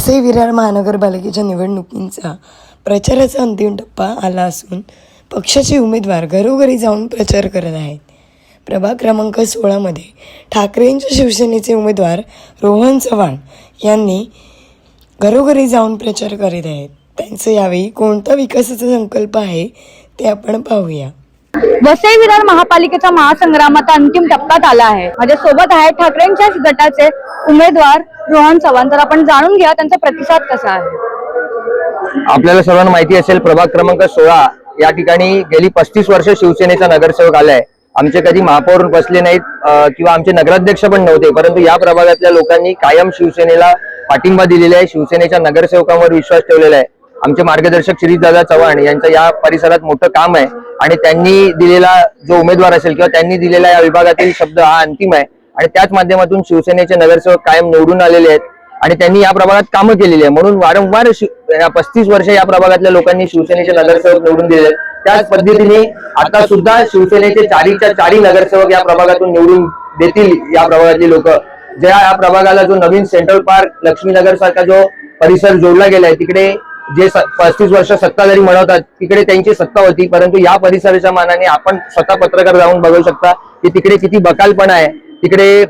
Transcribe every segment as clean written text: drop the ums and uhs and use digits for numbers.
वसई विरार महानगरपालिकेच्या निवडणुकींचा प्रचाराचा अंतिम टप्पा आला असून पक्षाचे उमेदवार घरोघरी जाऊन प्रचार करत आहेत. प्रभाग क्रमांक 16मध्ये ठाकरेंच्या शिवसेनेचे उमेदवार रोहन चव्हाण यांनी घरोघरी जाऊन प्रचार करीत आहेत. त्यांचं यावेळी कोणता विकासाचा संकल्प आहे ते आपण पाहूया. वसई विरार महापालिकेचा महासंग्रामाचा अंतिम टप्प्यात आला आहे. माझ्या सोबत आहे ठाकरेंच्या गटाचे उमेदवार रोहन चव्हाण. तर आपण जाणून घ्या त्यांचा प्रतिसाद कसा आहे. आपल्याला सर्वांना माहिती असेल, प्रभाग क्रमांक 16 या ठिकाणी गेली 35 वर्ष शिवसेनेचा नगरसेवक आलाय. आमचे कधी महापौर बसले नाहीत किंवा आमचे नगराध्यक्ष पण नव्हते, परंतु या प्रभागातल्या लोकांनी कायम शिवसेनेला पाठिंबा दिलेला आहे, शिवसेनेच्या नगरसेवकांवर विश्वास ठेवलेला आहे. आमचे मार्गदर्शक श्रीदादा चव्हाण यांचं या परिसरात मोठं काम आहे आणि त्यांनी दिलेला जो उमेदवार असेल किंवा त्यांनी दिलेला या विभागातील शब्द हा अंतिम आहे आणि त्याच माध्यमातून शिवसेनेचे नगरसेवक कायम निवडून आलेले आहेत आणि त्यांनी या प्रभागात कामं केलेली आहे. म्हणून वारंवार 35 वर्ष या प्रभागातल्या लोकांनी शिवसेनेचे नगरसेवक निवडून दिले आहेत. त्याच पद्धतीने आता सुद्धा शिवसेनेचे 4च्या 4 नगरसेवक या प्रभागातून निवडून देतील. या प्रभागातली लोक ज्या या प्रभागाला जो नवीन सेंट्रल पार्क लक्ष्मीनगर सारखा जो परिसर जोडला गेलाय, तिकडे जे 35 वर्ष सत्ताधारी म्हणतात तिकडे त्यांची सत्ता होती, परंतु या परिसराच्या मानाने आपण स्वतः पत्रकार जाऊन बघू शकता की तिकडे किती बकालपणा आहे. तिकडे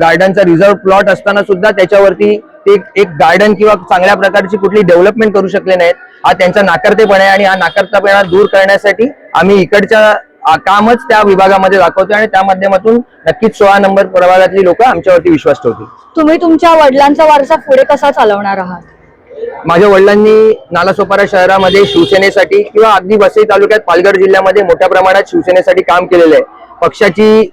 गार्डनचा रिझर्व प्लॉट असताना सुद्धा त्याच्यावरती ते एक गार्डन किंवा चांगल्या प्रकारची कुठली डेव्हलपमेंट करू शकले नाहीत. हा त्यांचा नाकर्तेपणा आहे आणि हा नाकर्तेपणा दूर करण्यासाठी आम्ही इकडच्या कामच त्या विभागामध्ये दाखवतो आणि त्या माध्यमातून नक्कीच 16 नंबर प्रभागातली लोक आमच्यावरती विश्वास ठेवतील. तुम्ही तुमच्या वडिलांचा वारसा पुढे कसा चालवणार आहात? माझ्या वडिलांनी नालासोपारा शहरामध्ये शिवसेनेसाठी किंवा अगदी वसई तालुक्यात पालघर जिल्ह्यामध्ये मोठ्या प्रमाणात शिवसेनेसाठी काम केलेलं आहे. पक्षाचे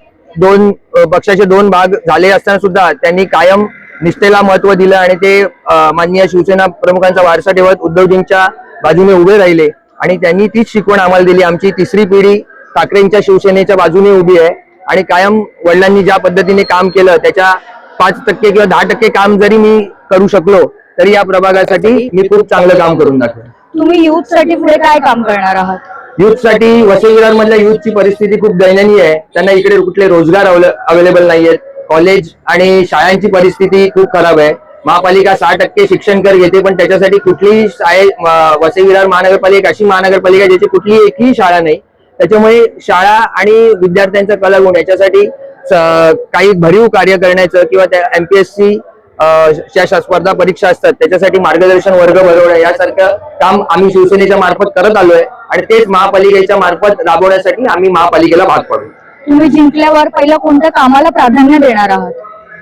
दोन भाग झाले असताना सुद्धा त्यांनी कायम निष्ठेला महत्व दिलं आणि ते माननीय शिवसेना प्रमुखांचा वारसा ठेवत उद्धवजींच्या बाजूने उभे राहिले आणि त्यांनी तीच शिकवण आम्हाला दिली. आमची 3री पिढी ठाकरेंच्या शिवसेनेच्या बाजूने उभी आहे आणि कायम वडिलांनी ज्या पद्धतीने काम केलं त्याच्या 5% किंवा 10% काम जरी मी करू शकलो तरी या प्रभागासाठी मी खूप चांगलं काम करून दाखवेन. तुम्ही युथ साठी पुढे काय काम करणार आहात? युथ साठी वसई विरार मधल्या युथची परिस्थिती खूप दयनीय आहे. त्यांना इकडे कुठले रोजगार अवेलेबल नाहीयेत. कॉलेज आणि शाळांची परिस्थिती खूप खराब आहे. महापालिका 60% शिक्षण कर घेते, पण त्याच्यासाठी कुठलीही वसई विरार महानगरपालिका अशी महानगरपालिका ज्याची कुठलीही एकही शाळा नाही. त्याच्यामुळे शाळा आणि विद्यार्थ्यांचा कलागुण याच्यासाठी काही भरीव कार्य करण्याचं किंवा त्या MPSC ज्या स्पर्धा परीक्षा असतात त्याच्यासाठी मार्गदर्शन वर्ग भरवणं यासारखं काम आम्ही शिवसेनेच्या मार्फत करत आलोय आणि तेच महापालिकेच्या मार्फत राबवण्यासाठी आम्ही महापालिकेला भाग पडू. तुम्ही जिंकल्यावर पहिलं कोणत्या कामाला प्राधान्य देणार आहात?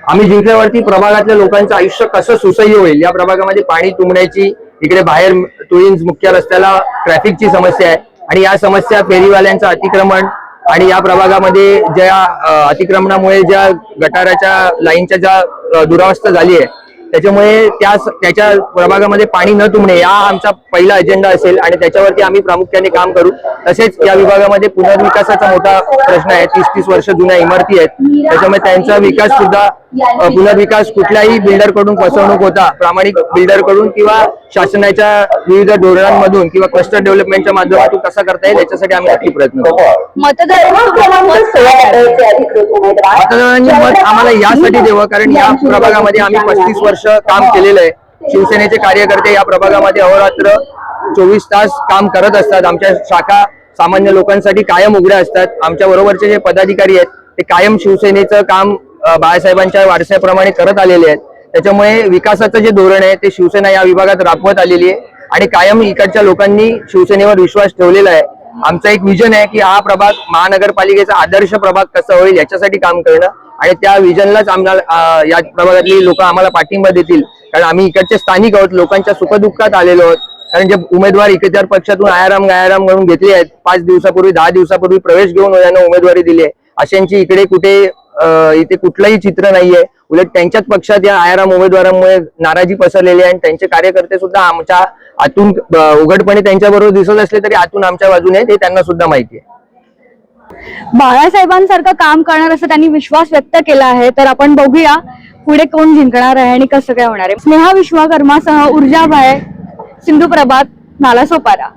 आम्ही जिंकल्यावरती प्रभागातल्या लोकांचं आयुष्य कसं सुसह्य होईल. या प्रभागामध्ये पाणी तुंबण्याची, इकडे बाहेर तुळींज मुख्य रस्त्याला ट्रॅफिकची समस्या आहे आणि या समस्या फेरीवाल्यांचं अतिक्रमण आणि या प्रभागामध्ये ज्या अतिक्रमणामुळे ज्या गटाराच्या लाईनच्या ज्या दुरावस्था झाली आहे त्याच्यामुळे त्याच्या प्रभागामध्ये पाणी न तुंबणे हा आमचा पहिला अजेंडा असेल आणि त्याच्यावरती आम्ही प्रामुख्याने काम करू. तसेच या विभागामध्ये पुनर्विकासाचा मोठा प्रश्न आहे. 30 वर्ष जुन्या इमारती आहेत, त्याच्यामुळे त्यांचा विकास सुद्धा पुनर्विकास कुठल्याही बिल्डर कडून फसवणूक होता प्रामाणिक बिल्डर कडून किंवा शासनाच्या विविध धोरणांमधून किंवा क्लस्टर डेव्हलपमेंटच्या माध्यमातून कसा करता येईल याच्यासाठी आम्ही नक्की प्रयत्न करू. मतदारांनी मत आम्हाला यासाठी द्यावं कारण या प्रभागामध्ये आम्ही 35 वर्ष काम केलेलं आहे. शिवसेनेचे कार्यकर्ते या प्रभागामध्ये अहोरात्र 24 तास काम करत असतात. आमच्या शाखा सामान्य लोकांसाठी कायम उघड्या असतात. आमच्या बरोबरचे जे पदाधिकारी आहेत ते कायम शिवसेनेचं काम बाळासाहेबांच्या वारसाप्रमाणे करत आलेले आहेत. त्याच्यामुळे विकासाचं जे धोरण आहे ते शिवसेना या विभागात राबवत आलेली आहे आणि कायम इकडच्या लोकांनी शिवसेनेवर विश्वास ठेवलेला आहे. आमचं एक विजन आहे की हा प्रभाग महानगरपालिकेचा आदर्श प्रभाग कसा होईल याच्यासाठी काम करणं आणि त्या विजनलाच आम्हाला या प्रभागातली लोक आम्हाला पाठिंबा देतील कारण आम्ही इकडचे स्थानिक आहोत. लोकांच्या सुखदुःखात आलेलो आहोत कारण जे उमेदवार इतर पक्षातून आयाराम गायाराम म्हणून घेतले आहेत, 5 दिवसापूर्वी 10 दिवसापूर्वी प्रवेश घेऊन त्यांना उमेदवारी दिली आहे, अशांची इकडे इथे कुठलंही चित्र नाहीये. उलट त्यांच्याच पक्षात या आयाराम उमेदवारांमुळे नाराजी पसरलेली आहे आणि त्यांचे कार्यकर्ते सुद्धा आमच्या आतून उघडपणे त्यांच्याबरोबर दिसत असले तरी आतून आमच्या बाजूने ते त्यांना सुद्धा माहिती आहे. बाळासाहेबांसारखं काम करणार असं त्यांनी विश्वास व्यक्त केला आहे. तर आपण बघूया पुढे कोण जिंकणार आहे आणि कसं काय होणार आहे. स्नेहा विश्वकर्मासह ऊर्जा भाय, सिंधू प्रभात, नालासोपारा.